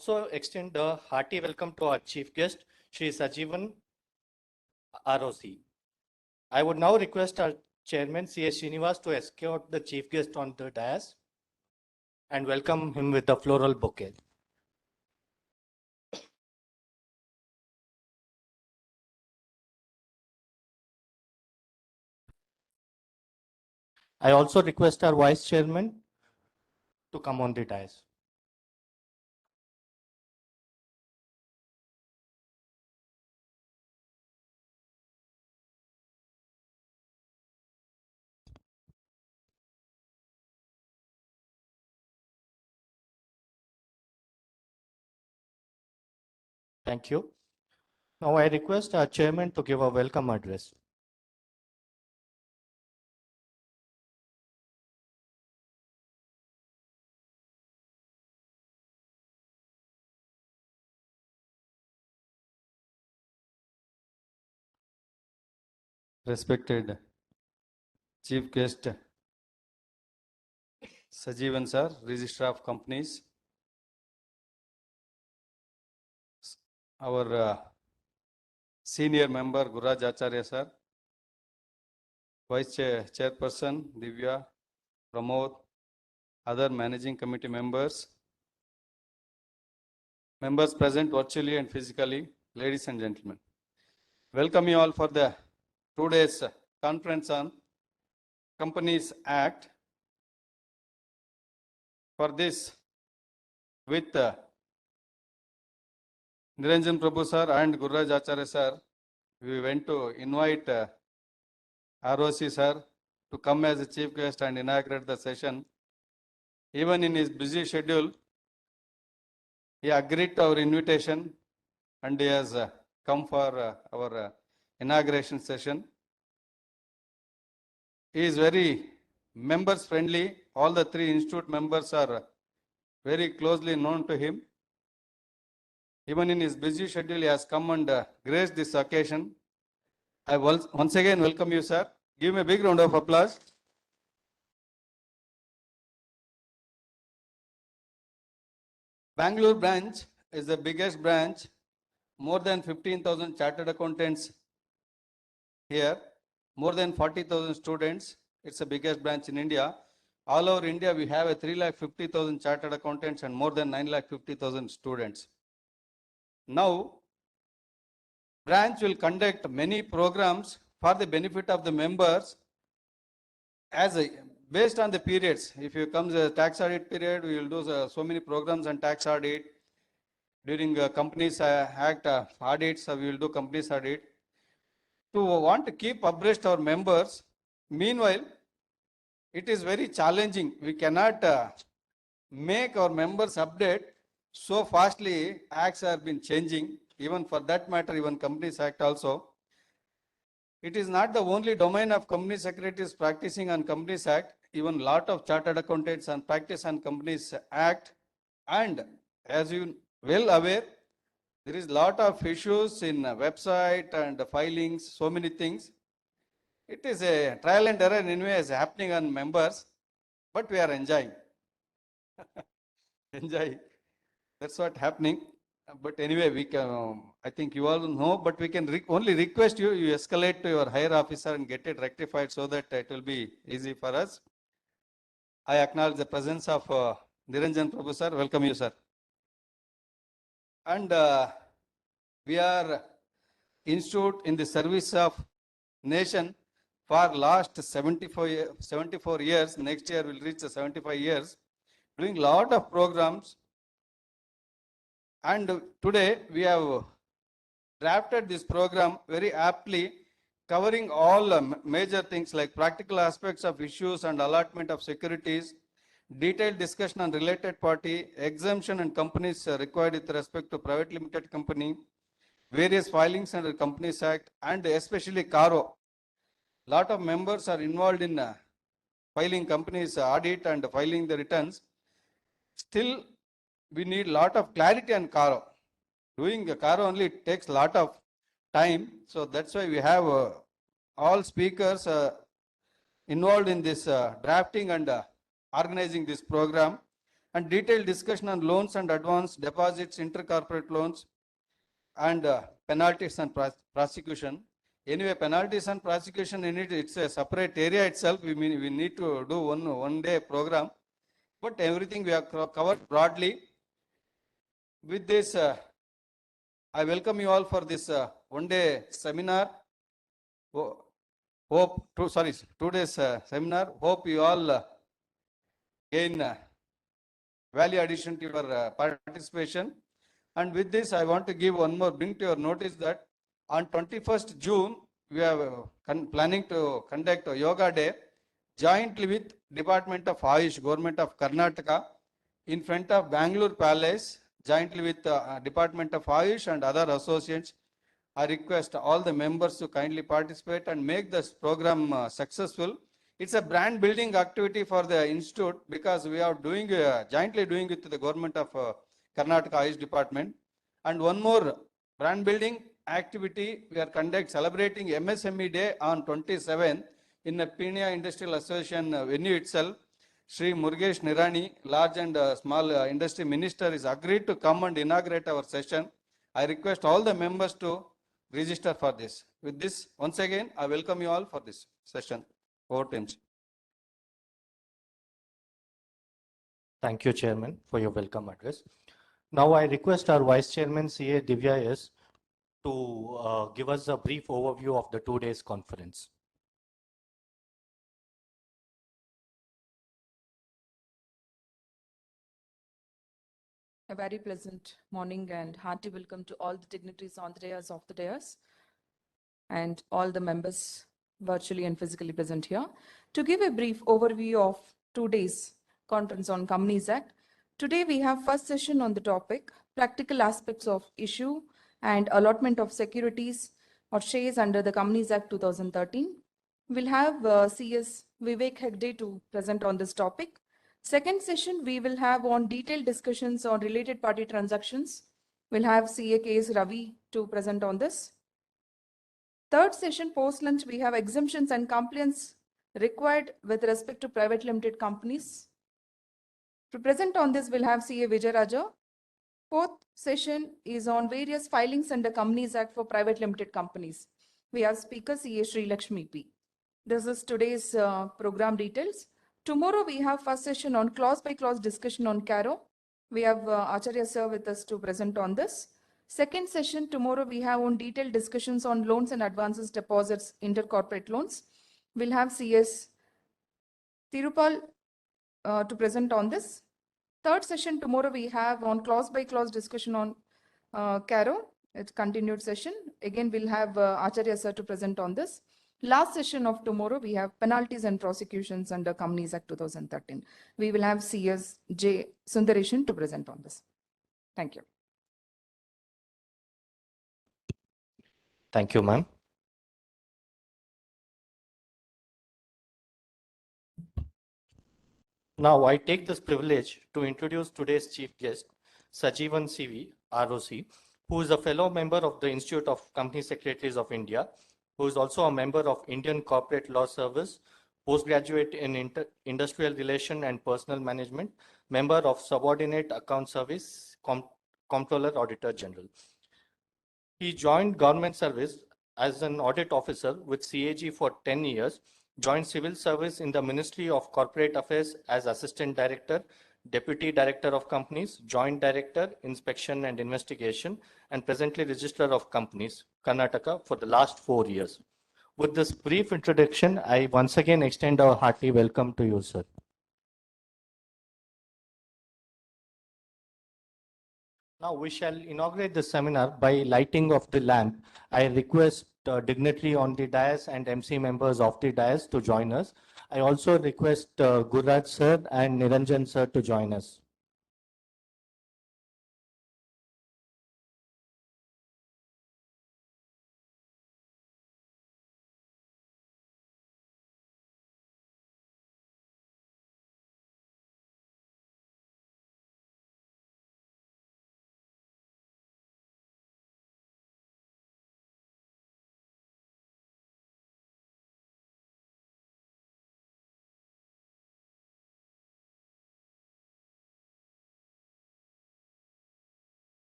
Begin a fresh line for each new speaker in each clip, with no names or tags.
also extend a hearty welcome to our chief guest, Shri Sajeevan, ROC. I would now request our chairman, C.S. Srinivas, to escort the chief guest on the dais and welcome him with the floral bouquet. I also request our vice chairman to come on the dais. Thank you. Now I request our chairman to give a welcome address.
Respected Chief Guest Sajeevan sir, Registrar of Companies, our senior member Guraj Acharya sir, Vice Chairperson Divya, Pramod, other managing committee members, members present virtually and physically, ladies and gentlemen. Welcome you all for the 2 days conference on Companies Act. For this, with Niranjan Prabhu sir and Guraj Acharya sir, we went to invite ROC sir to come as a chief guest and inaugurate the session. Even in his busy schedule, he agreed to our invitation and he has come for our inauguration session. He is very members friendly. All the 3 institute members are very closely known to him. Even in his busy schedule, he has come and graced this occasion. I once again welcome you, sir. Give me a big round of applause. Bangalore branch is the biggest branch. More than 15,000 chartered accountants here. More than 40,000 students. It's the biggest branch in India. All over India, we have a 350,000 chartered accountants and more than 950,000 students. Now, branch will conduct many programs for the benefit of the members based on the periods. If you come the tax audit period, we will do so many programs on tax audit. During Companies Act audits, we will do Companies Audit. To want to keep abreast our members, meanwhile, it is very challenging. We cannot make our members update so fastly. Acts have been changing. Even for that matter, even Companies Act also. It is not the only domain of company secretaries practicing on Companies Act. Even lot of chartered accountants and practice on Companies Act. And as you well aware, there is lot of issues in website and filings, so many things. It is a trial and error anyway is happening on members, but we are enjoying. Enjoy. That's what happening. But anyway, we can, I think you all know, but we can only request you escalate to your higher officer and get it rectified so that it will be easy for us. I acknowledge the presence of Niranjan Prabhu sir. Welcome you, sir. And we are institute in the service of nation for last 74 years. Next year will reach 75 years, doing lot of programs. And today we have drafted this program very aptly, covering all major things like practical aspects of issues and allotment of securities, detailed discussion on related party, exemption and companies required with respect to private limited company, various filings under Companies Act, and especially CARO. Lot of members are involved in filing companies audit and filing the returns. Still, we need lot of clarity on CARO. Doing the CARO only takes lot of time. So that's why we have all speakers involved in this drafting and organizing this program. and detailed discussion on loans and advance deposits, intercorporate loans, and penalties and prosecution. Anyway, penalties and prosecution in it, it's a separate area itself. We need to do one day program, but everything we have covered broadly. With this, I welcome you all for this one day seminar. Hope, 2 days seminar. Hope you all gain value addition to your participation. And with this, I want to give one more, bring to your notice that on 21st June, we are planning to conduct a yoga day jointly with Department of Ayush, Government of Karnataka, in front of Bangalore Palace, jointly with Department of Ayush and other associates. I request all the members to kindly participate and make this program successful. It's a brand building activity for the institute because we are doing jointly doing it with the government of Karnataka Ayush Department. And one more brand building activity, we are celebrating MSME Day on 27 in the Pinia Industrial Association venue itself. Shri Murugesh Nirani, large and small industry minister, is agreed to come and inaugurate our session. I request all the members to register for this. With this, once again, I welcome you all for this session. Over to him.
Thank you, Chairman, for your welcome address. Now I request our Vice Chairman, CA Divya S, to give us a brief overview of the 2 days conference.
A very pleasant morning and hearty welcome to all the dignitaries on the dais of the dais and all the members virtually and physically present here. To give a brief overview of 2 days conference on Companies Act, today we have first session on the topic, practical aspects of issue and allotment of securities or shares under the Companies Act 2013. We'll have CS Vivek Hegde to present on this topic. Second session, we will have on detailed discussions on related party transactions. We'll have CA KS Ravi to present on this. Third session, post-lunch, we have exemptions and compliance required with respect to private limited companies. To present on this, we'll have CA Vijay Raja. Fourth session is on various filings under Companies Act for private limited companies. We have speaker CA Sri Lakshmi P. This is today's program details. Tomorrow we have first session on clause by clause discussion on CARO. We have Acharya sir with us to present on this. Second session tomorrow we have on detailed discussions on loans and advances, deposits, intercorporate loans. We'll have CS Tirupal to present on this. Third session tomorrow we have on clause by clause discussion on CARO. It's continued session. Again, we'll have Acharya sir to present on this. Last session of tomorrow, we have penalties and prosecutions under Companies Act 2013. We will have CS J. Sundareshan to present on this. Thank you.
Thank you, ma'am. Now I take this privilege to introduce today's chief guest, Sajeevan CV, ROC, who is a fellow member of the Institute of Company Secretaries of India, who is also a member of Indian Corporate Law Service, postgraduate in Industrial Relation and Personal Management, member of Subordinate Account Service, Comptroller Auditor General. He joined government service as an audit officer with CAG for 10 years, joined civil service in the Ministry of Corporate Affairs as Assistant Director, Deputy Director of Companies, Joint Director, Inspection and Investigation, and presently Registrar of Companies, Karnataka, for the last 4 years. With this brief introduction, I once again extend a hearty welcome to you, sir. Now we shall inaugurate the seminar by lighting of the lamp. I request dignitary on the dais and MC members of the dais to join us. I also request Gurraj sir and Niranjan sir to join us.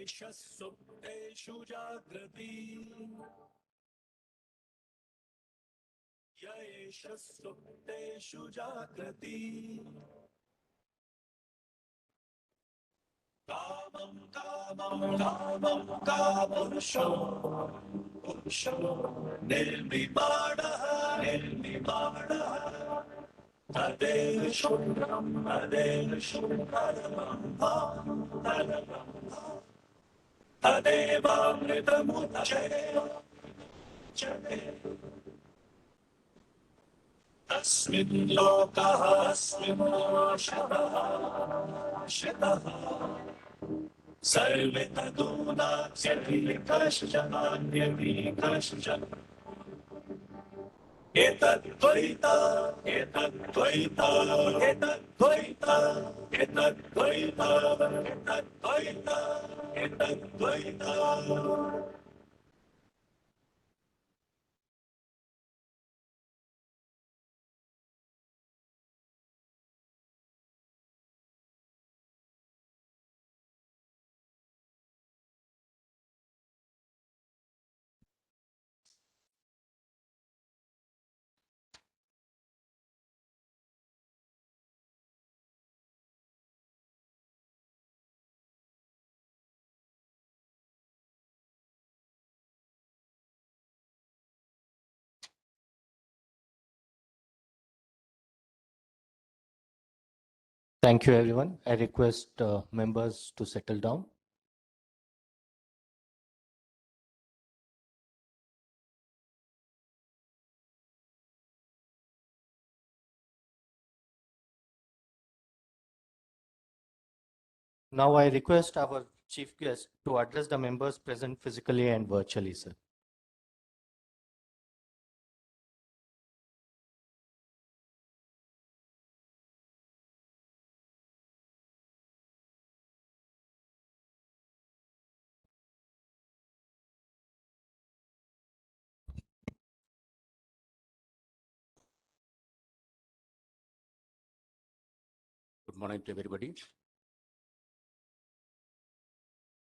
सुप्तेषु जागृति य एष सुप्तेषु जागृति कामं कामपुरुषो निर्मिमाणः तदेव तदेवामृतमुच्यते अस्मिन् लोकः अस्मिन् शतः सर्वे तदूनास्यति कश्चन कश्चन एतद्द्वैता एतद्द्वैता एतद्द्वैता एतद्द्वैता एतद्द्वैता एतद्द्वैता
Thank you, everyone. I request members to settle down. Now I request our chief guest to address the members present physically and virtually, sir.
Good morning to everybody.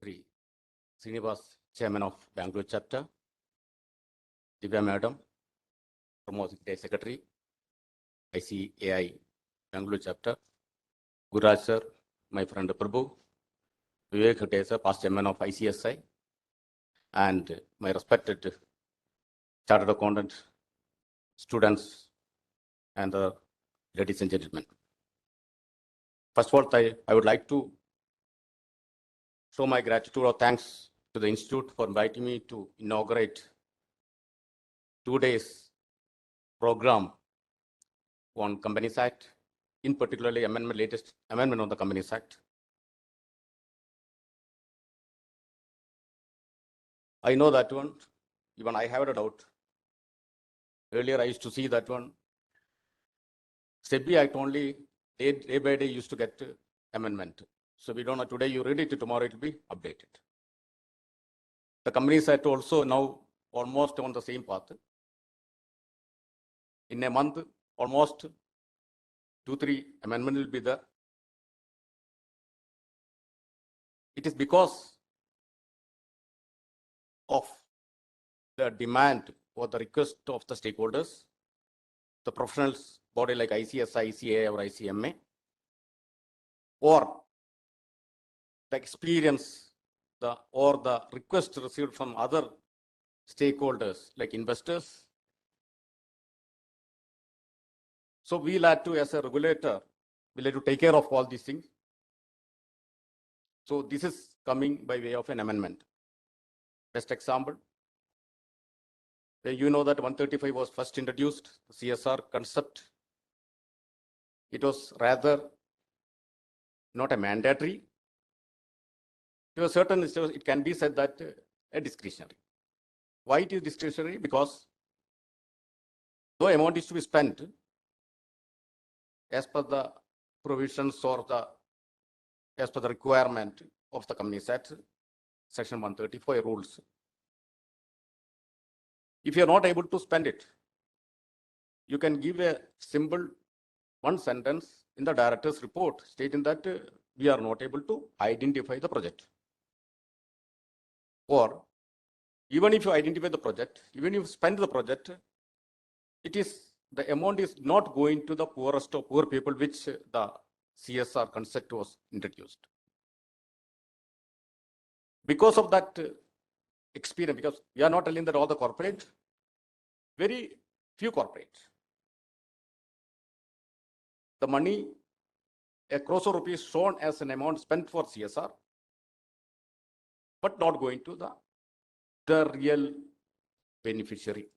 Shri C V Chairman of Bangalore chapter, Divya Madam, Promote Secretary, ICAI Bangalore chapter, Guraj sir, my friend Prabhu, Vivek Hate sir, past chairman of ICSI, and my respected chartered accountant, students, and ladies and gentlemen. First of all, I would like to show my gratitude or thanks to the Institute for inviting me to inaugurate 2 days program on Companies Act, in particularly latest amendment on the Companies Act. I know that one, even I have a doubt. Earlier I used to see that one. SEBI Act only day by day used to get amendment. So we don't know, today you read it, tomorrow it will be updated. The Companies Act also now almost on the same path. In a month, almost 2-3 amendments will be there. It is because of the demand or the request of the stakeholders, the professionals body like ICSI, ICA or ICMA, or the experience or the request received from other stakeholders like investors. So we'll have to, as a regulator, we'll have to take care of all these things. So this is coming by way of an amendment. Best example, you know that 135 was first introduced, the CSR concept. It was rather not a mandatory. To a certain extent, it can be said that a discretionary. Why it is discretionary? Because no amount is to be spent as per the provisions or as per the requirement of the Companies Act, Section 135 rules. If you are not able to spend it, you can give a simple one sentence in the director's report stating that we are not able to identify the project. Or even if you identify the project, even if you spend the project, the amount is not going to the poorest of poor people, which the CSR concept was introduced. Because of that experience, because we are not telling that all the corporate, very few corporates, the money, a crore of rupees shown as an amount spent for CSR, but not going to the real beneficiary.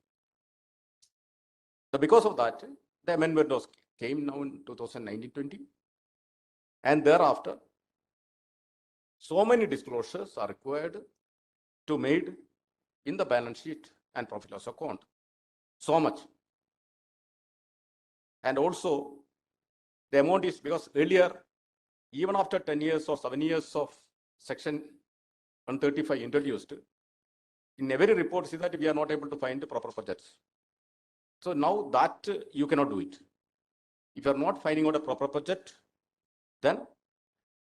So because of that, the amendment came now in 2019-20, and thereafter, so many disclosures are required to made in the balance sheet and profit loss account. So much. And also, the amount is because earlier, even after 10 years or 7 years of section 135 introduced, in every report, see that we are not able to find the proper projects. So now that you cannot do it. If you are not finding out a proper project, then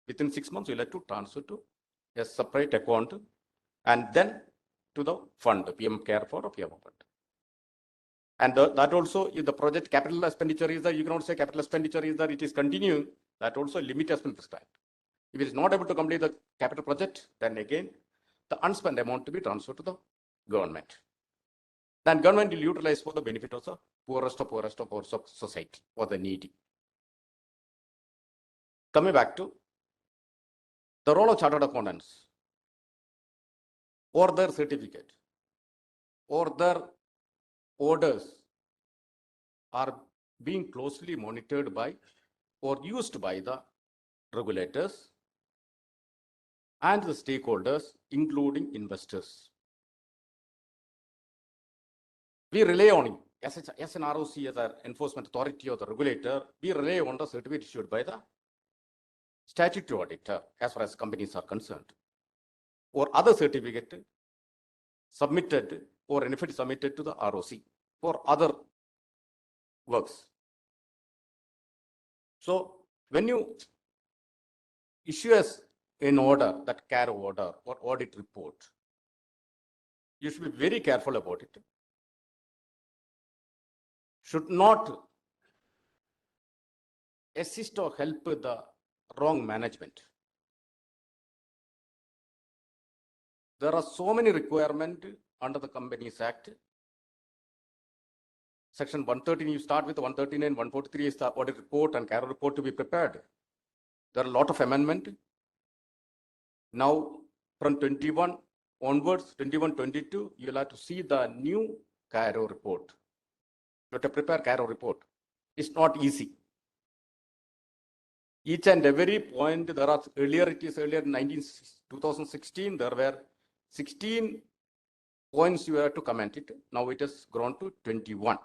within 6 months, you'll have to transfer to a separate account and then to the fund, PM Care for or PM Fund. And that also, if the project capital expenditure is there, you cannot say capital expenditure is there, it is continuing. That also limit has been prescribed. If it is not able to complete the capital project, then again, the unspent amount to be transferred to the government. Then government will utilize for the benefit of the poorest of society or the needy. Coming back to the role of chartered accountants or their certificate or their orders are being closely monitored by or used by the regulators and the stakeholders, including investors. We rely on it. As an ROC, as an enforcement authority or the regulator, we rely on the certificate issued by the statutory auditor as far as companies are concerned, or other certificate submitted or if it is submitted to the ROC for other works. So when you issue as an order, that CARE order or audit report, you should be very careful about it. Should not assist or help the wrong management. There are so many requirements under the Companies Act. Section 113, you start with 139, 143 is the audit report and CARE report to be prepared. There are a lot of amendment. Now, from 21 onwards, 21, 22, you'll have to see the new CARE report. You have to prepare CARE report. It's not easy. Each and every point, there are earlier in 2016, there were 16 points you have to comment it. Now it has grown to 21.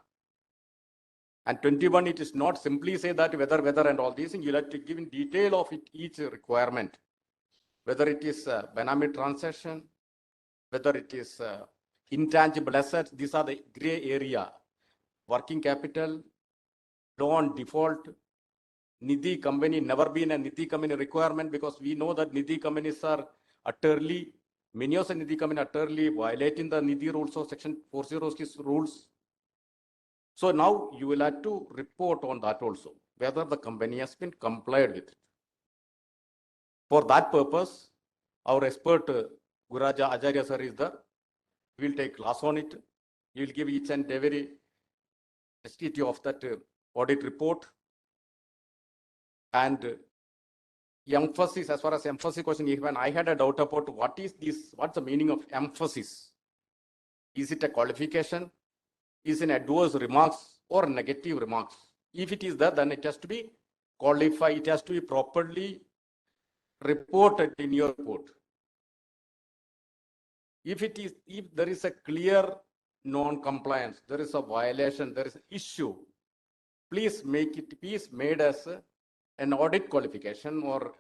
And 21, it is not simply say that whether and all these things, you'll have to give in detail of it, each requirement, whether it is Benami transaction, whether it is intangible assets, these are the gray area, working capital, loan default, Nidhi company, never been a Nidhi company requirement because we know that Nidhi companies are utterly, many of the Nidhi companies are utterly violating the Nidhi rules of section 406 rules. So now you will have to report on that also, whether the company has been complied with it. For that purpose, our expert Guraja Acharya sir is there. We will take class on it. He will give each and every STT of that audit report. And emphasis, as far as emphasis question, even I had a doubt about what is this, what's the meaning of emphasis? Is it a qualification? Is it adverse remarks or negative remarks? If it is that, then it has to be qualified, it has to be properly reported in your report. If there is a clear non-compliance, there is a violation, there is an issue, please make it made as an audit qualification or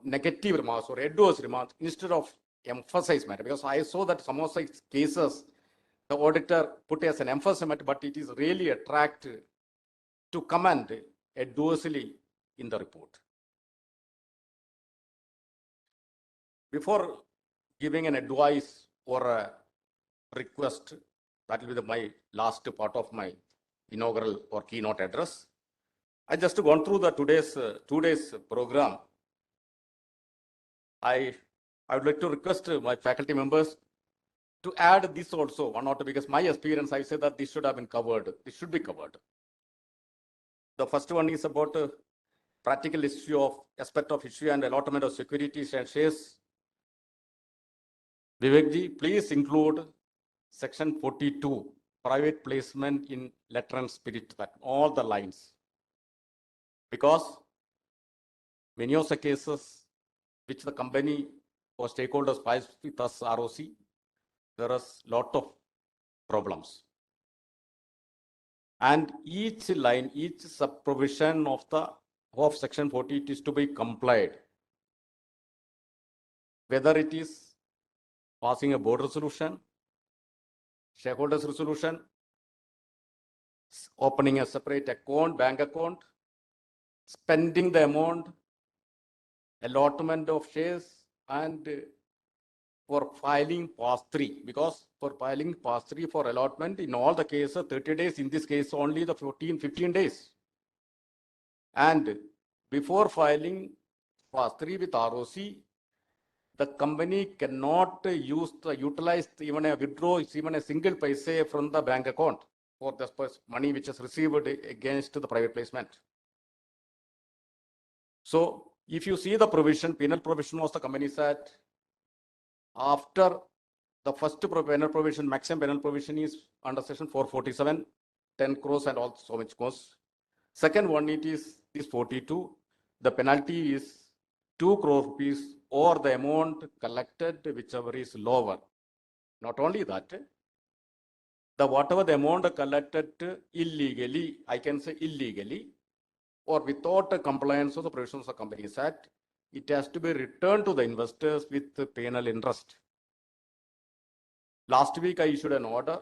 negative remarks or adverse remarks instead of emphasize matter. Because I saw that some of such cases, the auditor put as an emphasis matter, but it is really attract to comment adversely in the report. Before giving an advice or a request. That will be my last part of my inaugural or keynote address. I just gone through the today's program. I would like to request my faculty members to add this also one or two, because my experience, I say that this should have been covered. This should be covered. The first one is about practical issue of aspect of issue and allotment of securities and shares. Vivekji, please include section 42, private placement in letter and spirit, that all the lines. Because many of the cases which the company or stakeholders files with us ROC, there is lot of problems. And each line, each sub-provision of section 48 is to be complied. Whether it is passing a board resolution, shareholders resolution, opening a separate account, bank account, spending the amount, allotment of shares, and for filing pass 3, because for filing pass 3 for allotment, in all the cases, 30 days, in this case, only the 15 days. And before filing pass 3 with ROC, the company cannot utilize even a withdraw, even a single paise from the bank account for the money which is received against the private placement. So if you see the provision, penal provision was the company said, after the first penal provision, maximum penal provision is under section 447, 10 crores and all so much cost. Second one, it is 42. The penalty is 2 crore rupees or the amount collected, whichever is lower. Not only that, whatever the amount collected illegally, I can say illegally, or without a compliance of the provisions of the Companies Act, it has to be returned to the investors with the penal interest. Last week I issued an order.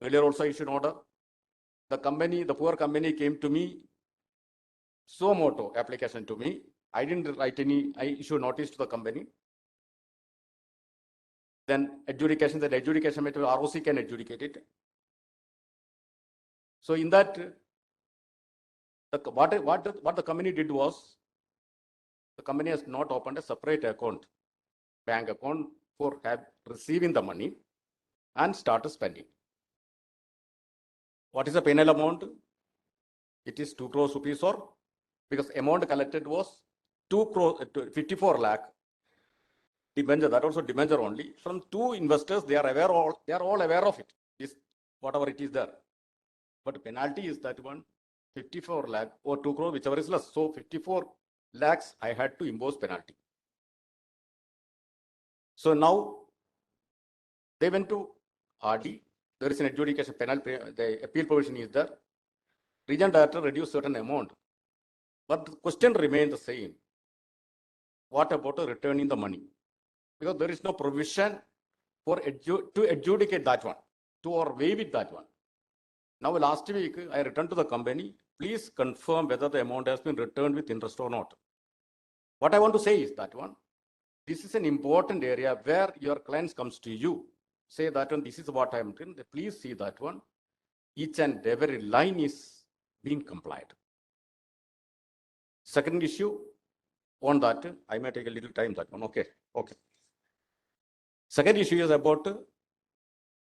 Earlier also I issued an order. The poor company came to me, suo motu application to me. I didn't write any, I issued notice to the company. Then adjudication, that adjudication method, ROC can adjudicate it. So in that, what the company did was, the company has not opened a separate account, bank account for receiving the money and start spending. What is the penal amount? It is 2 crores rupees, or because amount collected was 2 crore, 54 lakh. Debenture, that also debenture only. From 2 investors, they are all aware of it. Is whatever it is there. But penalty is that one, 54 lakh or 2 crore, whichever is less. So 54 lakhs, I had to impose penalty. So now they went to RD. There is an adjudication penalty. The appeal provision is there. Regional director reduced certain amount. But the question remains the same. What about returning the money? Because there is no provision for to adjudicate that one, to or waive it that one. Now last week I returned to the company. Please confirm whether the amount has been returned with interest or not. What I want to say is that one, this is an important area where your clients comes to you, say that one, this is what I am doing. Please see that one. Each and every line is being complied. Second issue on that, I may take a little time that one. Okay. Second issue is about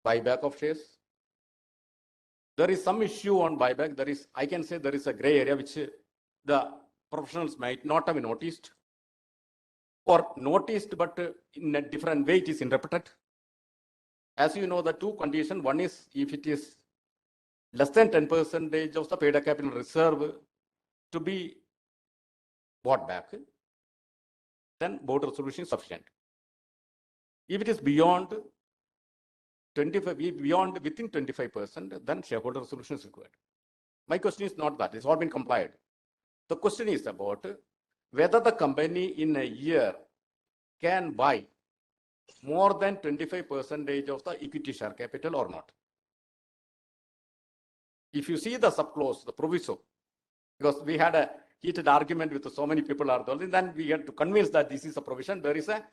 buyback of shares. There is some issue on buyback. There is, I can say there is a gray area which the professionals might not have noticed or noticed, but in a different way it is interpreted. As you know, the two conditions, one is if it is less than 10% of the paid capital reserve to be bought back, then board resolution is sufficient. If it is beyond 25, within 25%, then shareholder resolution is required. My question is not that, it's all been complied. The question is about whether the company in a year can buy more than 25% of the equity share capital or not. If you see the subclause, the proviso, because we had a heated argument with so many people are there, then we had to convince that this is a provision. There is a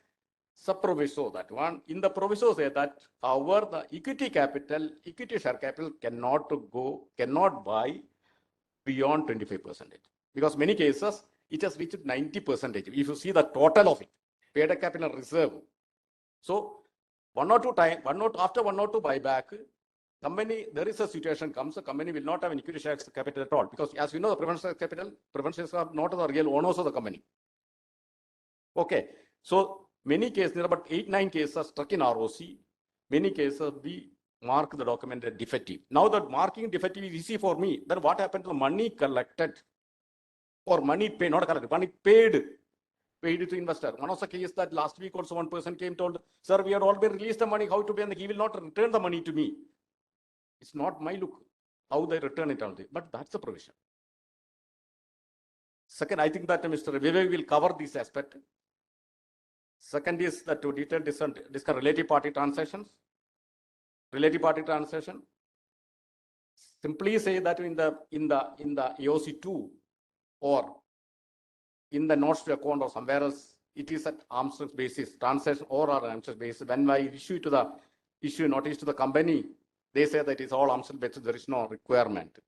Sub-proviso, that one. In the proviso say that, however, the equity share capital cannot buy beyond 25%. Because many cases, it has reached 90%. If you see the total of it, paid up capital reserve. So, after 1 or 2 buyback, company, there is a situation comes, the company will not have an equity share capital at all. Because as we know, the preference share capital, preference shares are not the real owners of the company. Okay. So, many cases, there are about 8-9 cases stuck in ROC. Many cases, we mark the document as defective. Now that marking defective is easy for me. Then what happened to the money collected or money paid, not collected, money paid to investor? One of the cases that last week also one person came told, sir, we had already released the money, how to pay, and he will not return the money to me. It's not my look, how they return it all. But that's the provision. Second, I think that Mr. Vivek will cover this aspect. Second is that to detail discuss related party transactions. Related party transaction. Simply say that in the AOC2 or in the notes to account or somewhere else, it is at arm's length basis, transaction or arm's length basis. When I issue notice to the company, they say that it is all arm's length basis, there is no requirement.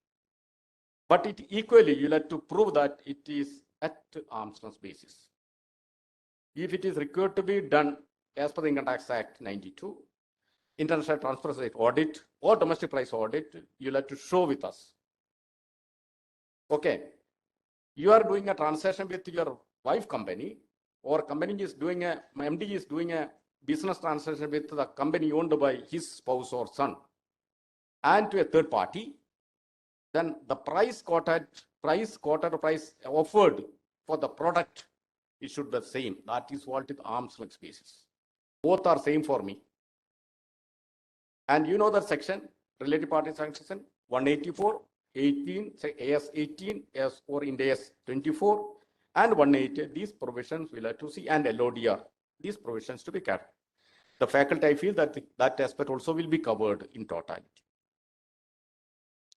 But it equally, you'll have to prove that it is at arm's length basis. If it is required to be done as per the Income Tax Act 92, international transfer rate audit or domestic price audit, you'll have to show with us. Okay. You are doing a transaction with your wife company, or company is doing MD is doing a business transaction with the company owned by his spouse or son and to a third party, then the price offered for the product, it should be the same. That is what is arm's length basis. Both are same for me. And you know that section, related party transaction, 184, 18, say AS 18, AS or in AS 24, and 180. These provisions will have to see, and LODR. These provisions to be kept. The faculty, I feel that that aspect also will be covered in totality.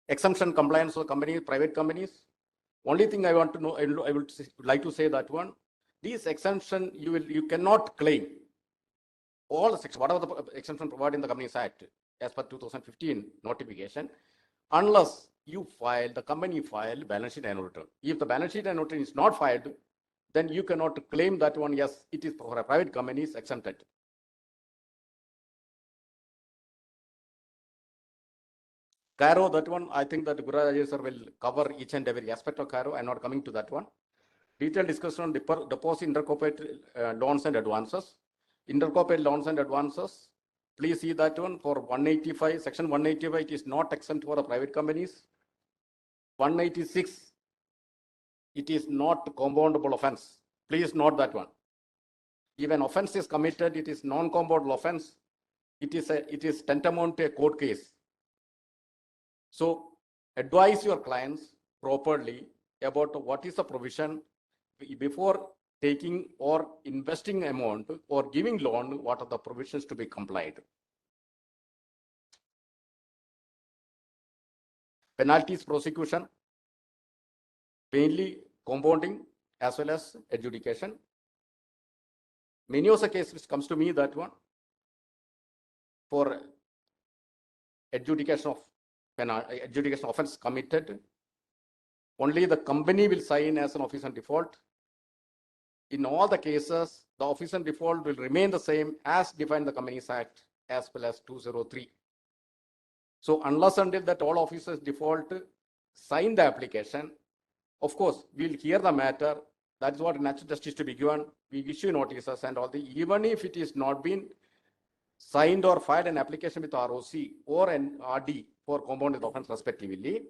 Exemption compliance for companies, private companies. Only thing I want to know, I would like to say that one. These exemption you cannot claim all the sections, whatever the exemption provided in the Companies Act as per 2015 notification, unless the company filed balance sheet annual return. If the balance sheet annual return is not filed, then you cannot claim that one, yes, it is for a private company is exempted. Cairo, that one, I think that Guru sir will cover each and every aspect of Cairo. I'm not coming to that one. Detailed discussion on deposit intercorporate loans and advances. Intercorporate loans and advances. Please see that one for 185, section 185, it is not exempt for the private companies. 186, it is not compoundable offense. Please note that one. If an offense is committed, it is non-compoundable offense. It is tantamount to a court case. So advise your clients properly about what is the provision before taking or investing amount or giving loan, what are the provisions to be complied. Penalties prosecution, mainly compounding as well as adjudication. Many of the cases which comes to me that one for adjudication offense committed, only the company will sign as an officer in default. In all the cases, the officer in default will remain the same as defined in the Companies Act as well as 203. So unless until that all officers default sign the application, of course, we'll hear the matter. That is what natural justice to be given. We issue notices and all the, even if it is not been signed or filed an application with ROC or an RD for compounded offense respectively,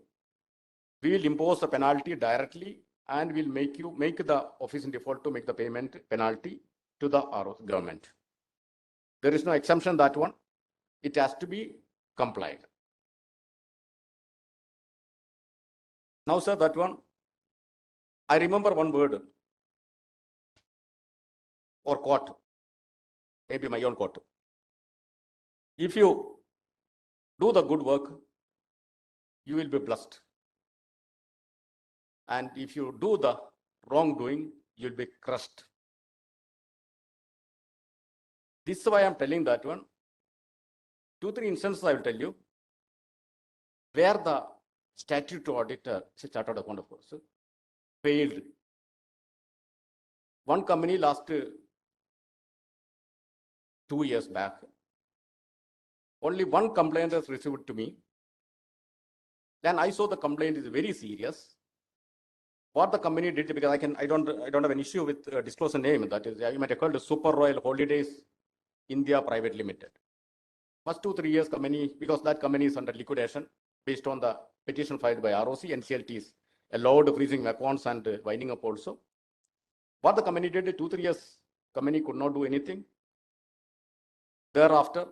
we will impose the penalty directly and will make the office in default to make the payment penalty to the government. There is no exemption that one. It has to be complied. Now, sir, that one, I remember one word or quote, maybe my own quote. If you do the good work, you will be blessed. And if you do the wrongdoing, you'll be crushed. This is why I'm telling that one. 2-3 instances I will tell you where the statutory auditor, chartered account of course, failed. One company last 2 years back, only one complaint was received to me. Then I saw the complaint is very serious. What the company did, because I don't have an issue with disclose a name. That is, you might have called Super Royal Holidays India Private Limited. First 2-3 years company, because that company is under liquidation based on the petition filed by ROC, NCLTs allowed freezing accounts and winding up also. What the company did, 2-3 years, company could not do anything. Thereafter,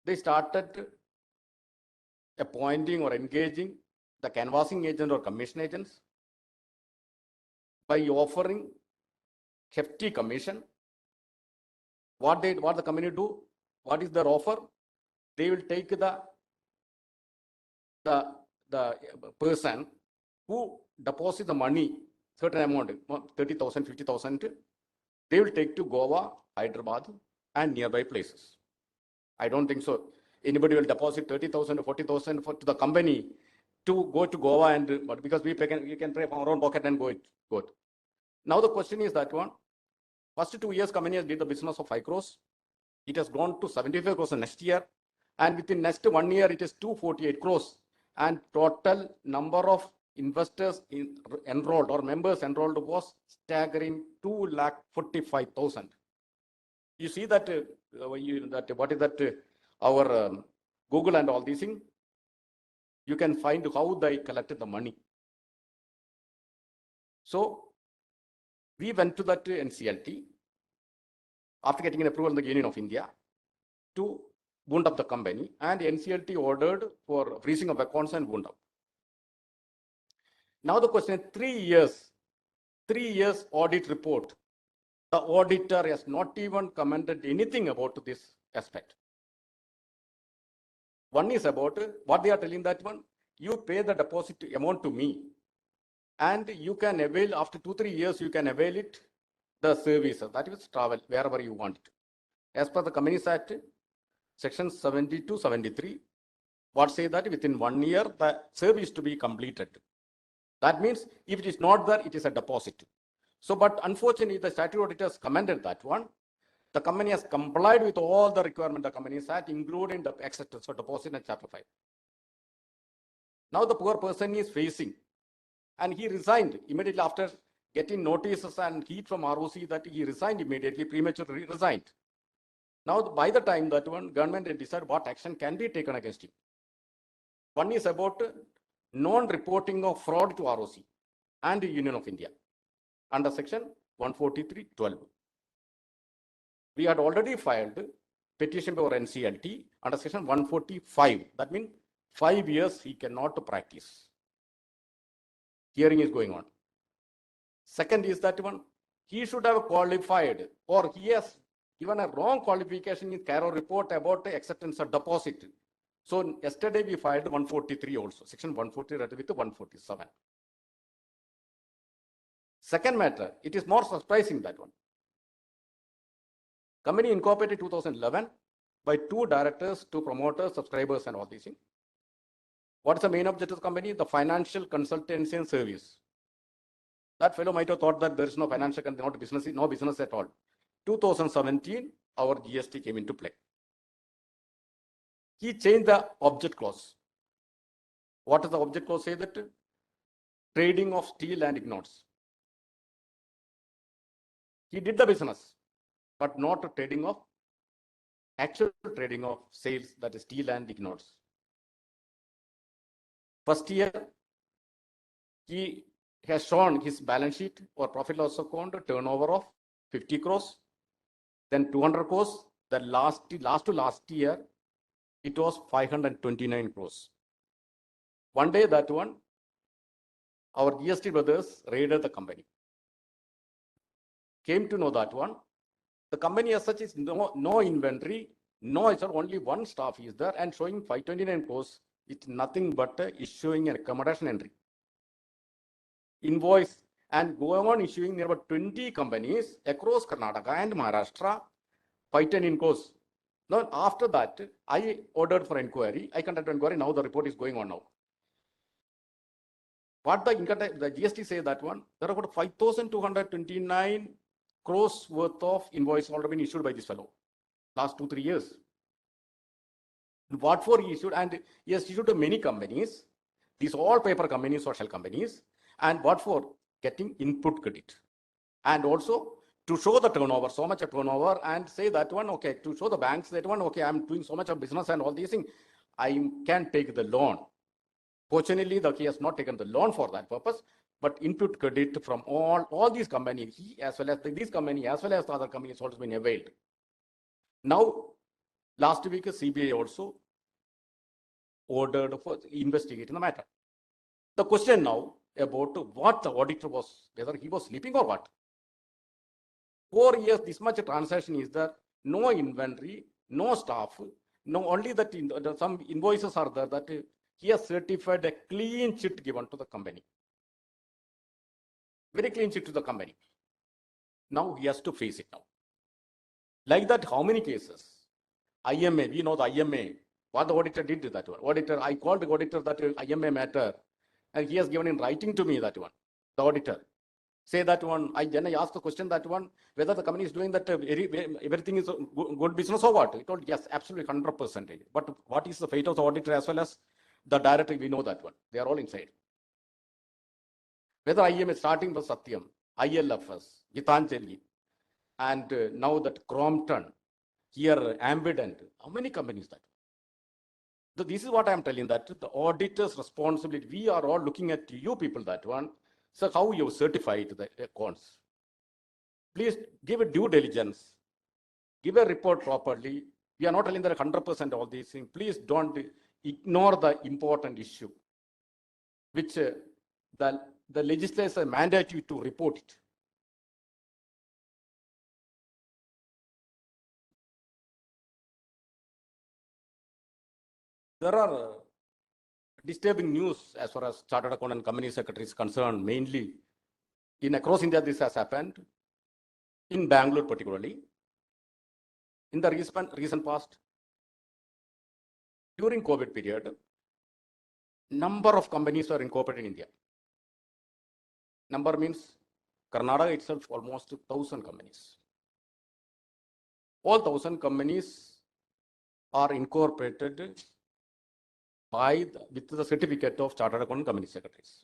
they started appointing or engaging the canvassing agent or commission agents by offering hefty commission. What the company do? What is their offer? They will take the person who deposits the money, certain amount, 30,000, 50,000, they will take to Goa, Hyderabad, and nearby places. I don't think so. Anybody will deposit 30,000 or 40,000 to the company to go to Goa, and but because we can pay from our own pocket and go. Now the question is that one. First 2 years, company has did the business of 5 crores. It has gone to 75 crores next year, and within next 1 year, it is 248 crores. And total number of investors enrolled or members enrolled was staggering 245,000. You see that what is that our Google and all these things, you can find how they collected the money. So we went to that NCLT after getting an approval in the Union of India to wound up the company, and NCLT ordered for freezing of accounts and wound up. Now the question is 3 years audit report. The auditor has not even commented anything about this aspect. One is about what they are telling that one, you pay the deposit amount to me, and you can avail after 2-3 years, you can avail it, the services, that is travel, wherever you want it. As per the Companies Act, section 70-73, what say that within 1 year, the service to be completed. That means if it is not there, it is a deposit. So, but unfortunately, the statutory auditors commended that one. The company has complied with all the requirements of the Companies Act, including the acceptance for deposit and Chapter 5. Now the poor person is facing, and he resigned immediately after getting notices and heat from ROC that he resigned immediately, prematurely resigned. Now, by the time that one government had decided what action can be taken against him. One is about non-reporting of fraud to ROC and the Union of India under section 143(12). We had already filed petition before NCLT under section 145. That means 5 years he cannot practice. Hearing is going on. Second is that one, he should have qualified, or he has given a wrong qualification in Cairo report about the acceptance of deposit. So yesterday we filed 143 also, section 143 with 147. Second matter, it is more surprising that one. Company incorporated 2011 by 2 directors, 2 promoters, subscribers, and all these things. What is the main objective of the company? The financial consultancy and service. That fellow might have thought that there is no financial, no business at all. 2017, our GST came into play. He changed the object clause. What does the object clause say? That trading of steel and ignites. He did the business, but not actual trading of sales, that is steel and ignites. First year, he has shown his balance sheet or profit loss account turnover of 50 crores, then 200 crores. The last to last year, it was 529 crores. One day, that one, our GST brothers raided the company. Came to know that one, the company as such is no inventory, no, it's only one staff is there, and showing 529 crores, it's nothing but issuing a accommodation entry. Invoice, and go on issuing nearby 20 companies across Karnataka and Maharashtra 510 in course. Now, after that, I ordered for inquiry. I conducted inquiry. Now the report is going on now. What the income tax, the GST say that one, there are about 5,229 crores worth of invoice already been issued by this fellow last 2-3 years. What for he issued? And he has issued to many companies. These all paper companies, social companies, and what for? Getting input credit. And also to show the turnover, so much of turnover, and say that one, okay, to show the banks that one, okay, I'm doing so much of business and all these things, I can take the loan. Fortunately, he has not taken the loan for that purpose, but input credit from all these companies, he as well as this company, as well as the other companies also been availed. Now, last week, CBI also ordered for investigating the matter. The question now about what the auditor was, whether he was sleeping or what. 4 years, this much transaction is there, no inventory, no staff, no, only that some invoices are there that he has certified a clean sheet given to the company. Very clean sheet to the company. Now he has to face it now. Like that, how many cases? IMA, we know the IMA, what the auditor did to that one. Auditor, I called the auditor that IMA matter, and he has given in writing to me that one, the auditor. Say that one, then I asked the question that one, whether the company is doing that, everything is good business or what? He told, yes, absolutely 100%. But what is the fate of the auditor as well as the director? We know that one. They are all inside. Whether IM is starting from Satyam, ILFS, Gitanjali, and now that Crompton, here Ambident, how many companies that? So this is what I am telling, that the auditor's responsibility, we are all looking at you people that one. So how you certified the accounts? Please give a due diligence, give a report properly. We are not telling that 100% all these things. Please don't ignore the important issue, which the legislature mandate you to report it. There are disturbing news as far as chartered accountant company secretary is concerned. Mainly in across India, this has happened. In Bangalore, particularly, in the recent past, during COVID period, number of companies are incorporated in India. Number means Karnataka itself almost 1,000 companies. All 1,000 companies are incorporated with the certificate of chartered accountant company secretaries.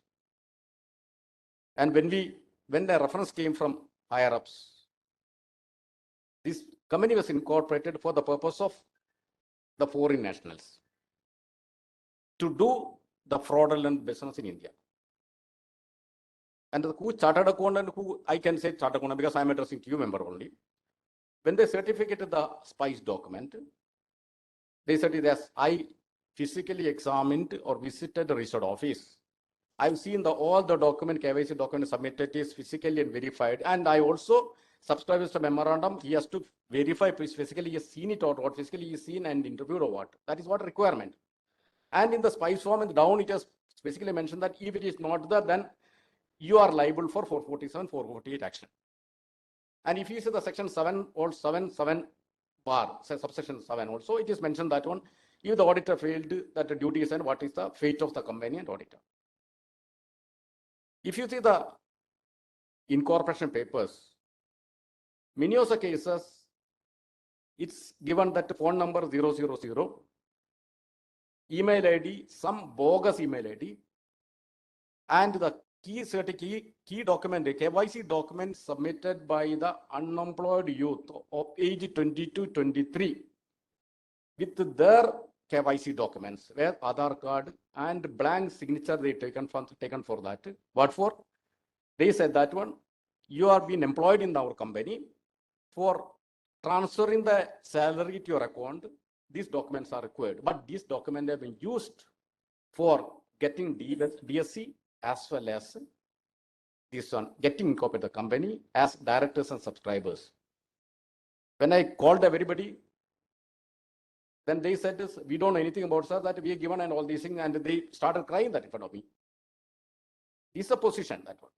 And when the reference came from higher ups, this company was incorporated for the purpose of the foreign nationals to do the fraudulent business in India. And who chartered accountant, who I can say chartered accountant because I am addressing to you member only. When they certificated the SPICE document, they said it as I physically examined or visited the registered office. I've seen all the document, KYC document submitted is physically and verified. And I also subscribed to memorandum. He has to verify physically he has seen it or what, physically he has seen and interviewed or what. That is what requirement. And in the SPICE form and down, it has basically mentioned that if it is not there, then you are liable for 447, 448 action. And if you see the section 7 or 7 bar, subsection 7 also, it is mentioned that one, if the auditor failed that the duty is and what is the fate of the company and auditor. If you see the incorporation papers, many of the cases, it's given that phone number 000, email ID, some bogus email ID, and the key document, KYC document submitted by the unemployed youth of age 20 to 23 with their KYC documents, where Aadhaar card and blank signature they taken for that. What for? They said that one, you are being employed in our company for transferring the salary to your account. These documents are required, but these documents have been used for getting DSC as well as this one, getting incorporated the company as directors and subscribers. When I called everybody, then they said this, we don't know anything about sir, that we are given and all these things, and they started crying that in front of me. This is a position, that one.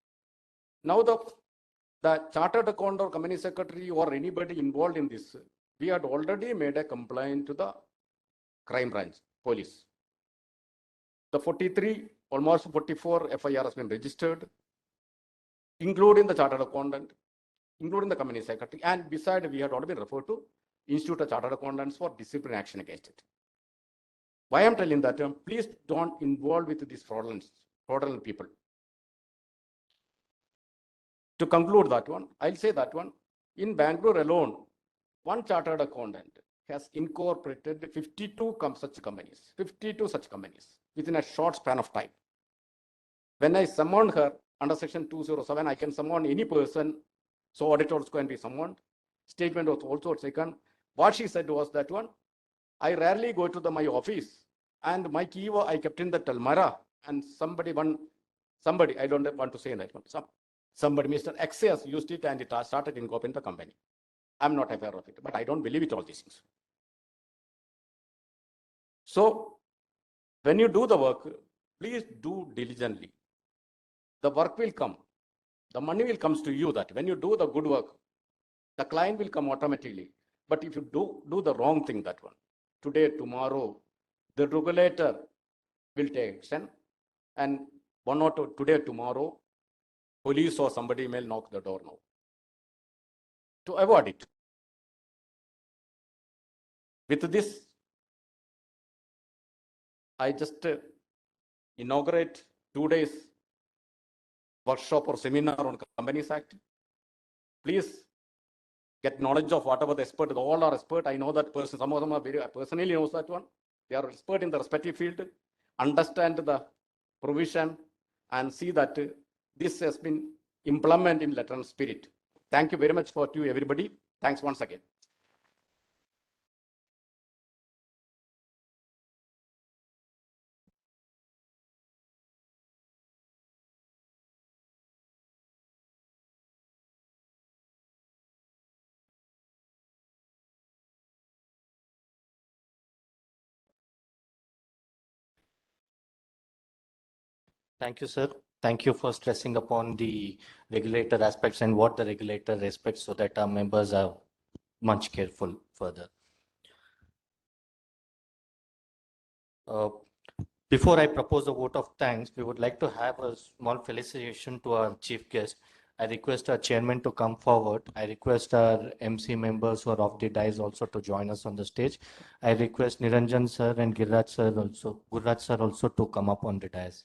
Now the chartered accountant or company secretary or anybody involved in this, we had already made a complaint to the crime branch, police. The 43, almost 44 FIR has been registered, including the chartered accountant, including the company secretary, and beside we had already been referred to Institute of Chartered Accountants for disciplinary action against it. Why I'm telling that, please don't involve with these fraudulent people. To conclude that one, I'll say that one, in Bangalore alone, one chartered accountant has incorporated 52 such companies within a short span of time. When I summoned her under section 207, I can summon any person, so auditors can be summoned. Statement was also taken. What she said was that one, I rarely go to my office, and my key I kept in the Talmara, and somebody, I don't want to say that one, somebody, Mr. X has used it and it started incorporating the company. I'm not aware of it, but I don't believe it, all these things. So when you do the work, please do diligently. The work will come. The money will come to you. That when you do the good work, the client will come automatically. But if you do the wrong thing, that one, today, tomorrow, the regulator will take action. And one or two, today, tomorrow, police or somebody may knock the door now. To avoid it. With this, I just inaugurate 2 days workshop or seminar on Companies Act. Please get knowledge of whatever the expert, all are expert. I know that person, some of them are very personally knows that one. They are expert in the respective field, understand the provision and see that this has been implemented in letter and spirit. Thank you very much for you everybody. Thanks once again.
Thank you, sir. Thank you for stressing upon the regulator aspects and what the regulator respects so that our members are much careful further. Before I propose a vote of thanks, we would like to have a small felicitation to our chief guest. I request our chairman to come forward. I request our MC members who are off the dais also to join us on the stage. I request Niranjan sir and Gurraj sir also to come up on the dais.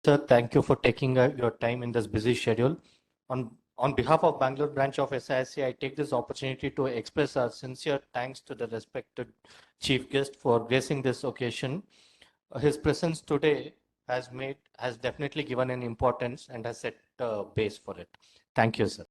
Sir, thank you for taking your time in this busy schedule. On behalf of Bangalore branch of SIC, I take this opportunity to express our sincere thanks to the respected chief guest for gracing this occasion. His presence today has definitely given an importance and has set a base for it. Thank you, sir.